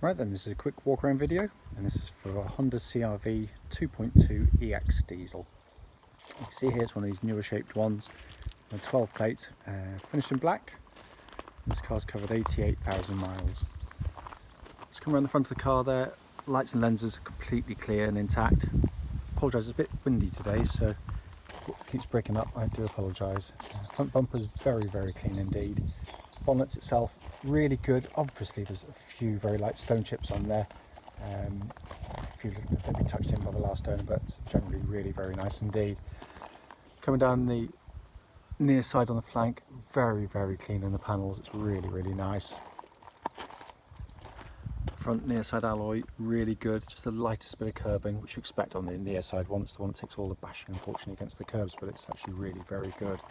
Right then, this is a quick walk around video, and this is for a Honda CR-V 2.2 EX diesel. You can see here it's one of these newer shaped ones, a 12 plate, finished in black. This car's covered 88,000 miles. Let's come around the front of the car there. Lights and lenses are completely clear and intact. Apologise, it's a bit windy today, so if it keeps breaking up, I do apologise. Front bumper is very, very clean indeed. Bonnet itself, really good. Obviously there's a few very light stone chips on there. A few they've been touched in by the last owner, but generally really very nice indeed. Coming down the near side on the flank, very, very clean in the panels. It's really, really nice. Front near side alloy, really good. Just the lightest bit of curbing, which you expect on the near side one. It's the one that takes all the bashing, unfortunately, against the curbs, but it's actually really very good.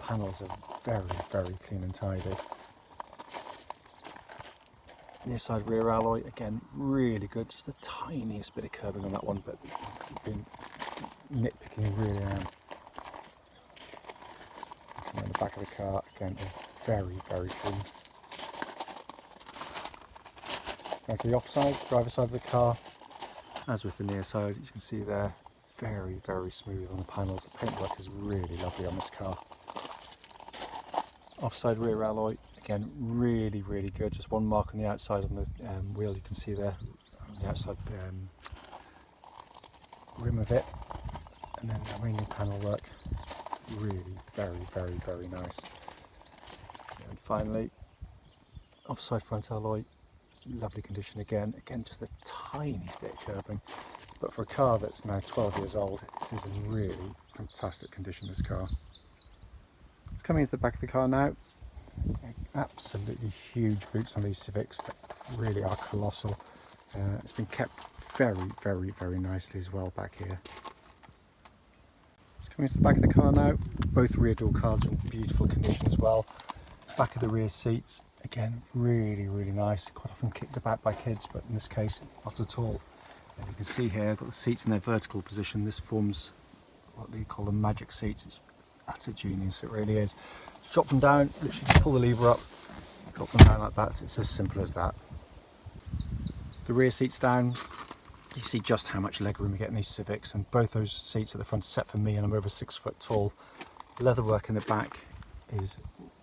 Panels are very, very clean and tidy. Near side rear alloy, again, really good. Just the tiniest bit of curbing on that one, but been nitpicking really around. Looking at the back of the car, again, very, very clean. Going to the opposite side, driver's side of the car, as with the near side, you can see there, very, very smooth on the panels. The paintwork is really lovely on this car. Offside rear alloy, again, really, really good. Just one mark on the outside on the wheel, you can see there, on the outside rim of it. And then the remaining panel work, really, very, very, very nice. And finally, offside front alloy, lovely condition again. Again, just a tiny bit of curbing. But for a car that's now 12 years old, it is in really fantastic condition, this car. Coming into the back of the car now, absolutely huge boots on these Civics that really are colossal. It's been kept very, very, very nicely as well back here. Just coming into the back of the car now, both rear door cards are in beautiful condition as well. Back of the rear seats, again, really, really nice. Quite often kicked about by kids, but in this case, not at all. As you can see here, I've got the seats in their vertical position. This forms what they call the magic seats. That's a genius, it really is. Drop them down, literally just pull the lever up, drop them down like that. It's as simple as that. The rear seats down, you see just how much leg room you get in these Civics, and both those seats at the front are set for me, and I'm over 6 foot tall. Leatherwork in the back is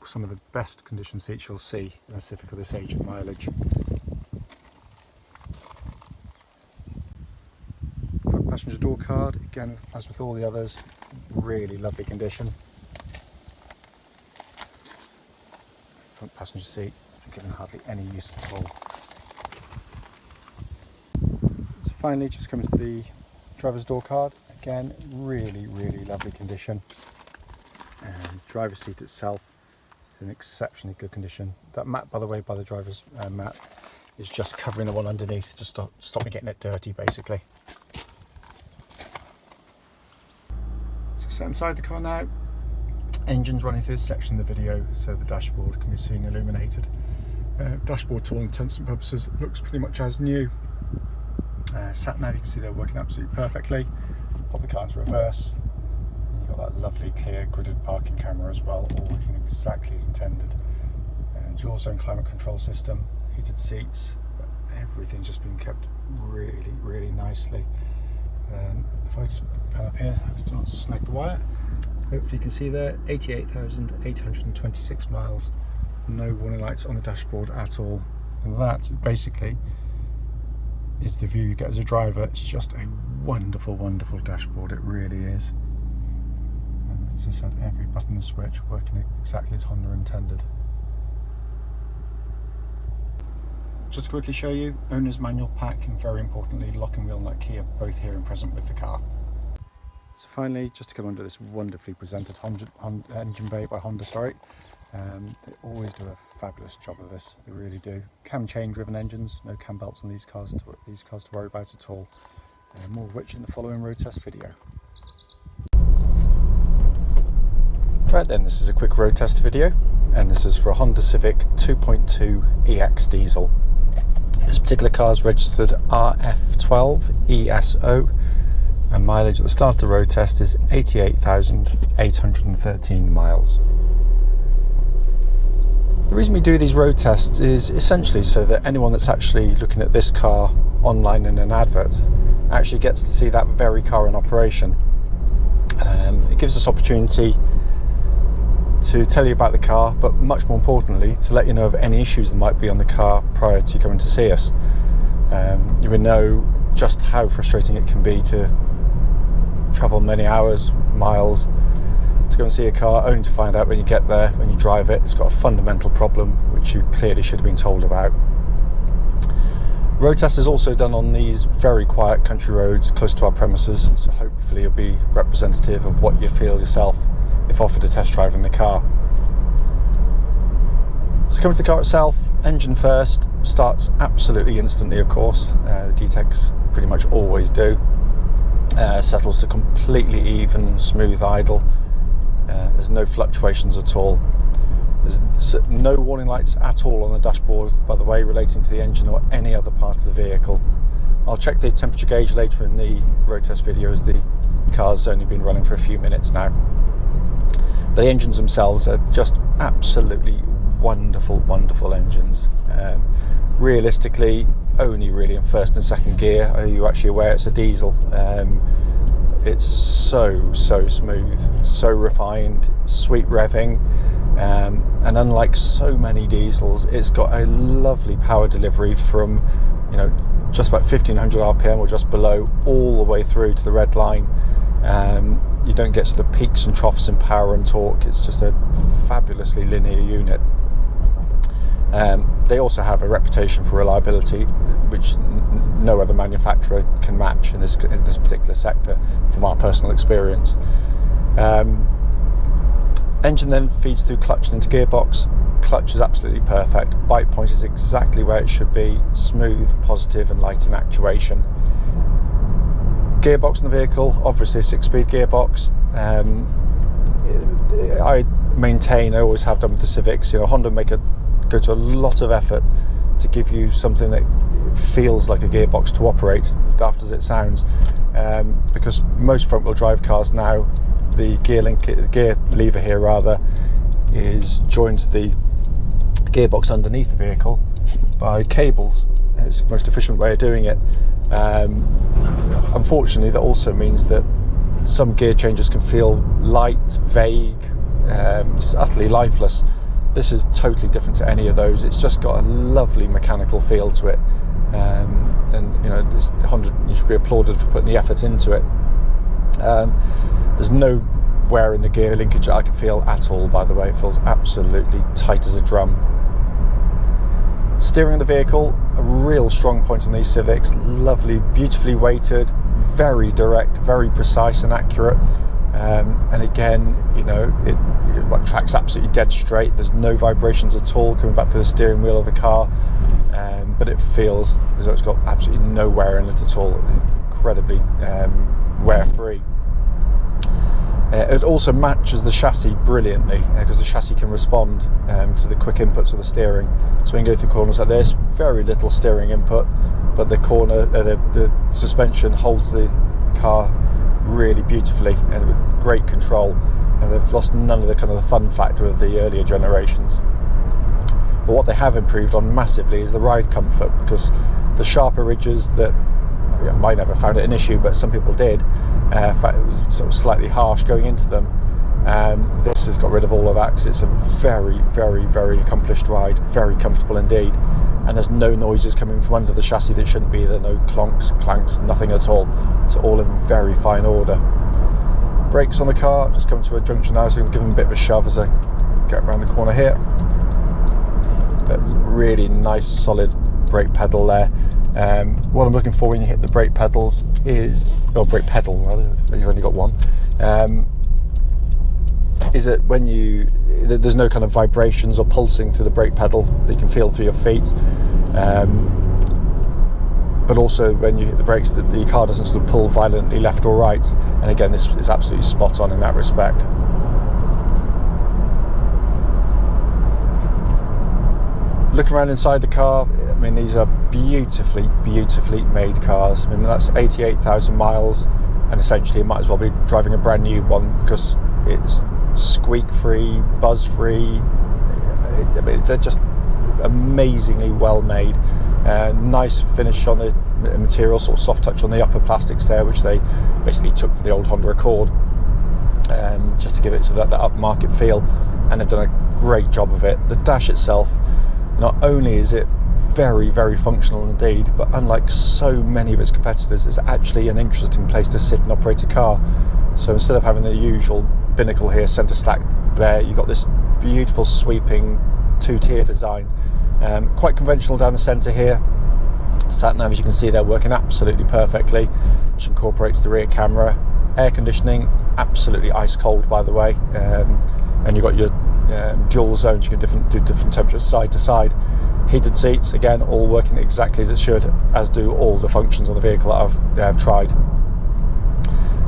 some of the best condition seats you'll see in a Civic of this age and mileage. Front passenger door card, again, as with all the others, really lovely condition. Front passenger seat, given hardly any use at all. So finally, just coming to the driver's door card, again, really, really lovely condition. And driver's seat itself is in exceptionally good condition. That mat, by the way, by the driver's mat, is just covering the one underneath to stop me getting it dirty, basically. So inside the car now, engine's running through this section of the video, so the dashboard can be seen illuminated. Dashboard, to all intents and purposes, looks pretty much as new. Sat nav, you can see they're working absolutely perfectly. Pop the car into reverse, and you've got that lovely clear gridded parking camera as well, all working exactly as intended. Dual zone climate control system, heated seats, everything's just been kept really, really nicely. If I just pan up here, I don't snag the wire. Hopefully you can see there, 88,826 miles. No warning lights on the dashboard at all. And that basically is the view you get as a driver. It's just a wonderful, wonderful dashboard. It really is. And as I said, every button and switch working exactly as Honda intended. Just to quickly show you, owner's manual pack and very importantly lock and wheel nut key are both here and present with the car. So finally, just to come under this wonderfully presented engine bay by Honda, they always do a fabulous job of this, they really do. Cam chain driven engines, no cam belts on these cars to worry about at all. More of which in the following road test video. Right then, this is a quick road test video, and this is for a Honda Civic 2.2 EX diesel. This particular car is registered RF12ESO, and mileage at the start of the road test is 88,813 miles. The reason we do these road tests is essentially so that anyone that's actually looking at this car online in an advert actually gets to see that very car in operation. It gives us opportunity to tell you about the car, but much more importantly to let you know of any issues that might be on the car prior to coming to see us. You will know just how frustrating it can be to travel many hours, miles to go and see a car, only to find out when you get there, when you drive it, it's got a fundamental problem which you clearly should have been told about. Road test is also done on these very quiet country roads close to our premises, so hopefully it'll be representative of what you feel yourself if offered a test drive in the car. So coming to the car itself, engine first, starts absolutely instantly of course, the DTECs pretty much always do. Settles to completely even, smooth idle. There's no fluctuations at all. There's no warning lights at all on the dashboard, by the way, relating to the engine or any other part of the vehicle. I'll check the temperature gauge later in the road test video, as the car's only been running for a few minutes now. But the engines themselves are just absolutely wonderful, wonderful engines. Realistically, only really in first and second gear are you actually aware it's a diesel. It's so smooth, so refined, sweet revving, and unlike so many diesels, it's got a lovely power delivery from, you know, just about 1500 RPM or just below, all the way through to the red line. You don't get sort of peaks and troughs in power and torque. It's just a fabulously linear unit. They also have a reputation for reliability which no other manufacturer can match in this particular sector from our personal experience. Engine then feeds through clutch into gearbox. Clutch is absolutely perfect. Bite point is exactly where it should be. Smooth, positive and light in actuation. Gearbox in the vehicle, obviously a 6-speed gearbox. I maintain, I always have done with the Civics, you know, Honda go to a lot of effort to give you something that feels like a gearbox to operate, as daft as it sounds, because most front-wheel drive cars now, the gear lever here rather, is joined to the gearbox underneath the vehicle by cables. It's the most efficient way of doing it. Unfortunately, that also means that some gear changes can feel light, vague, just utterly lifeless. This is totally different to any of those. It's just got a lovely mechanical feel to it, and you know, this Honda, you should be applauded for putting the effort into it. There's no wear in the gear linkage that I can feel at all, by the way. It feels absolutely tight as a drum. Steering of the vehicle, a real strong point on these Civics. Lovely, beautifully weighted, very direct, very precise and accurate. And again, you know, it tracks absolutely dead straight. There's no vibrations at all coming back through the steering wheel of the car, but it feels as though it's got absolutely no wear in it at all. Incredibly wear-free. It also matches the chassis brilliantly, because the chassis can respond to the quick inputs of the steering. So we can go through corners like this, very little steering input, but the the suspension holds the car really beautifully and with great control. And they've lost none of the kind of the fun factor of the earlier generations. But what they have improved on massively is the ride comfort, because the sharper ridges that, I never found it an issue, but some people did. In fact, it was sort of slightly harsh going into them. This has got rid of all of that, because it's a very, very, very accomplished ride, very comfortable indeed. And there's no noises coming from under the chassis that shouldn't be there, no clonks, clanks, nothing at all. It's all in very fine order. Brakes on the car, just come to a junction now, so I'm going to give them a bit of a shove as I get around the corner here. That's really nice solid brake pedal there. What I'm looking for when you hit the brake pedals is, or brake pedal rather, you've only got one, is that when there's no kind of vibrations or pulsing through the brake pedal that you can feel through your feet, but also when you hit the brakes that the car doesn't sort of pull violently left or right. And again, this is absolutely spot on in that respect. Look around inside the car. I mean, these are beautifully, beautifully made cars. I mean, that's 88,000 miles, and essentially you might as well be driving a brand new one, because it's squeak-free, buzz-free, I mean, they're just amazingly well made. Nice finish on the material, sort of soft touch on the upper plastics there, which they basically took from the old Honda Accord, just to give it to that upmarket feel, and they've done a great job of it. The dash itself, not only is it very, very functional indeed, but unlike so many of its competitors, it's actually an interesting place to sit and operate a car. So instead of having the usual binnacle here, centre stack there, you've got this beautiful sweeping two-tier design. Quite conventional down the centre here. Sat nav, as you can see, they're working absolutely perfectly, which incorporates the rear camera. Air conditioning, absolutely ice cold, by the way, and you've got your dual zones. You can do different temperatures side to side. Heated seats, again, all working exactly as it should, as do all the functions on the vehicle that I've tried.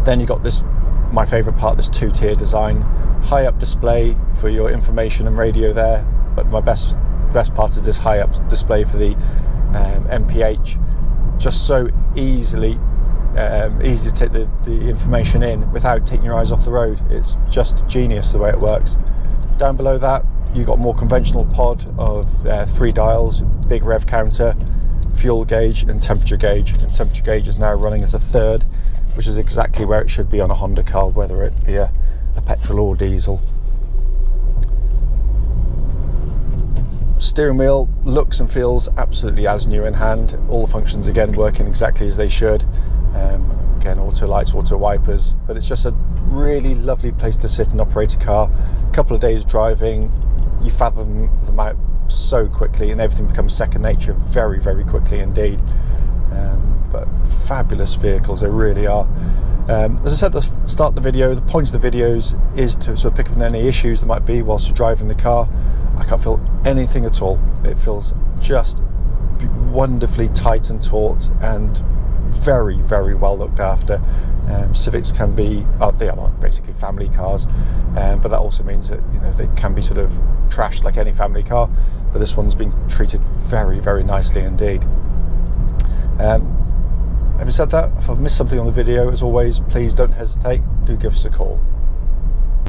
Then you've got this, my favourite part, this two-tier design. High up display for your information and radio there, but my best part is this high up display for the MPH. Just so easy to take the information in without taking your eyes off the road. It's just genius the way it works. Down below that, you've got more conventional pod of 3 dials, big rev counter, fuel gauge and temperature gauge. And temperature gauge is now running at a 3rd, which is exactly where it should be on a Honda car, whether it be a petrol or diesel. Steering wheel looks and feels absolutely as new in hand. All the functions again working exactly as they should. Again, auto lights, auto wipers, but it's just a really lovely place to sit and operate a car. A couple of days driving, you fathom them out so quickly, and everything becomes second nature very, very quickly indeed. But fabulous vehicles, they really are. As I said at the start of the video, the point of the videos is to sort of pick up on any issues there might be whilst you're driving the car. I can't feel anything at all. It feels just wonderfully tight and taut and very, very well looked after. Civics can be, they are basically family cars, but that also means that, you know, they can be sort of trashed like any family car, but this one's been treated very, very nicely indeed. Having said that, if I've missed something on the video, as always, please don't hesitate, do give us a call.